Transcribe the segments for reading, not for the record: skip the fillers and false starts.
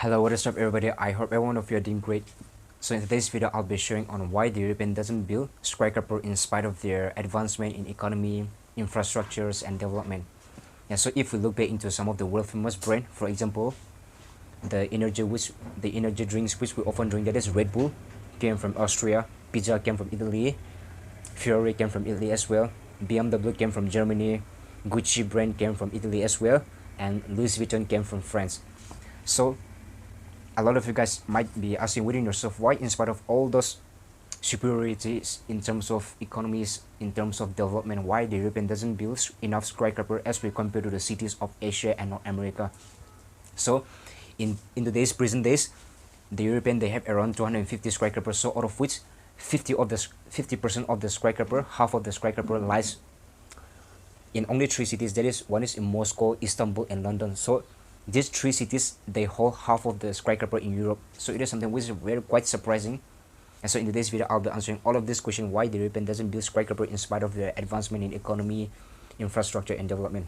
Hello, what is up everybody? I hope everyone of you are doing great. So in today's video, I'll be sharing on why the European doesn't build skyscraper in spite of their advancement in economy, infrastructures, and development. Yeah, so if we look back into some of the world famous brand, for example, the energy drinks which we often drink, that is Red Bull, came from Austria, pizza came from Italy, Ferrari came from Italy as well, BMW came from Germany, Gucci brand came from Italy as well, and Louis Vuitton came from France. So a lot of you guys might be asking within yourself, why in spite of all those superiorities in terms of economies, in terms of development, why the European doesn't build enough skyscraper as we compare to the cities of Asia and North America. So in today's present days, the European, they have around 250 skyscrapers, so out of which 50% of the skyscraper, half of the skyscraper lies in only three cities. That is, one is in Moscow, Istanbul, and London. So these three cities, they hold half of the skyscraper in Europe. So it is something which is quite surprising. And so in today's video, I'll be answering all of this question, why the European doesn't build skyscraper in spite of the advancement in economy, infrastructure, and development.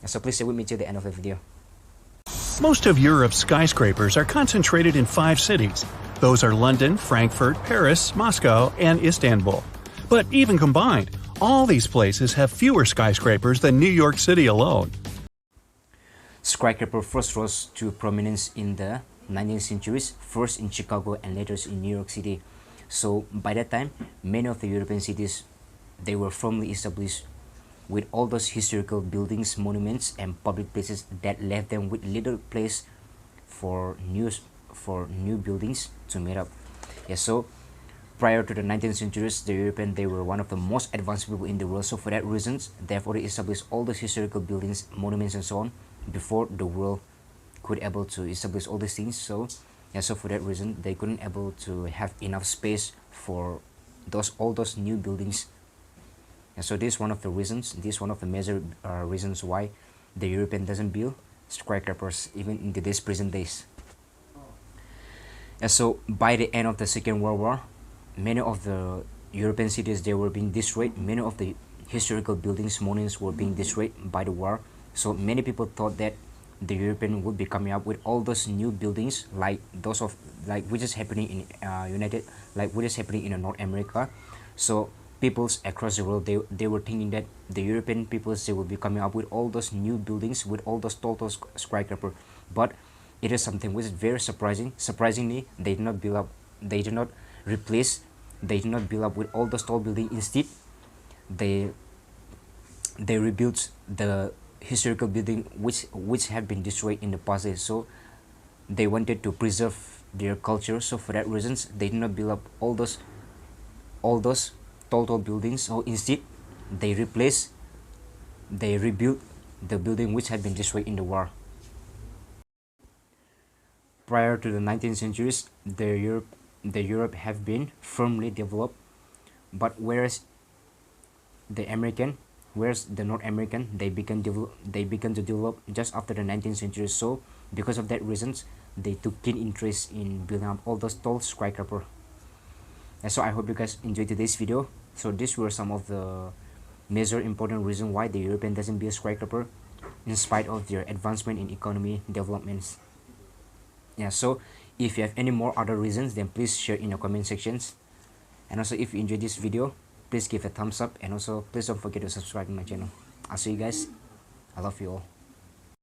And so please stay with me till the end of the video. Most of Europe's skyscrapers are concentrated in 5 cities. Those are London, Frankfurt, Paris, Moscow, and Istanbul. But even combined, all these places have fewer skyscrapers than New York City alone. Skyscraper first rose to prominence in the 19th centuries, first in Chicago and later in New York City. So by that time, many of the European cities, they were firmly established with all those historical buildings, monuments, and public places that left them with little place for new buildings to meet up. Yeah, so prior to the 19th centuries, the European, they were one of the most advanced people in the world. So for that reasons, they have already established all those historical buildings, monuments, and so on before the world could able to establish all these things. So yeah, so for that reason, they couldn't able to have enough space for all those new buildings. And so this is one of the reasons, this is one of the major reasons why the European doesn't build skyscrapers even in today's present days. And so by the end of the Second World War, many of the European cities, they were being destroyed. Many of the historical buildings, monuments were being destroyed by the war. So many people thought that the European would be coming up with all those new buildings like those of which is happening in which is happening in North America. So peoples across the world, they were thinking that the European peoples, they will be coming up with all those new buildings with all those tall skyscraper. But it is something which is very surprising. Surprisingly, they did not build up, they did not replace, they did not build up with all those tall buildings. Instead, they rebuilt the historical building which have been destroyed in the past days. So they wanted to preserve their culture. So for that reasons, they did not build up all those tall buildings. So instead, they rebuilt the building which had been destroyed in the war. Prior to the 19th centuries, the Europe have been firmly developed, but whereas the North American, they began to develop just after the 19th century. So because of that reasons, they took keen interest in building up all those tall skyscraper. And so I hope you guys enjoyed today's video. So these were some of the major important reasons why the European doesn't build skyscraper in spite of their advancement in economy developments. Yeah, so if you have any more other reasons, then please share in the comment sections. And also if you enjoyed this video, please give a thumbs up, and also please don't forget to subscribe to my channel. I'll see you guys. I love you all.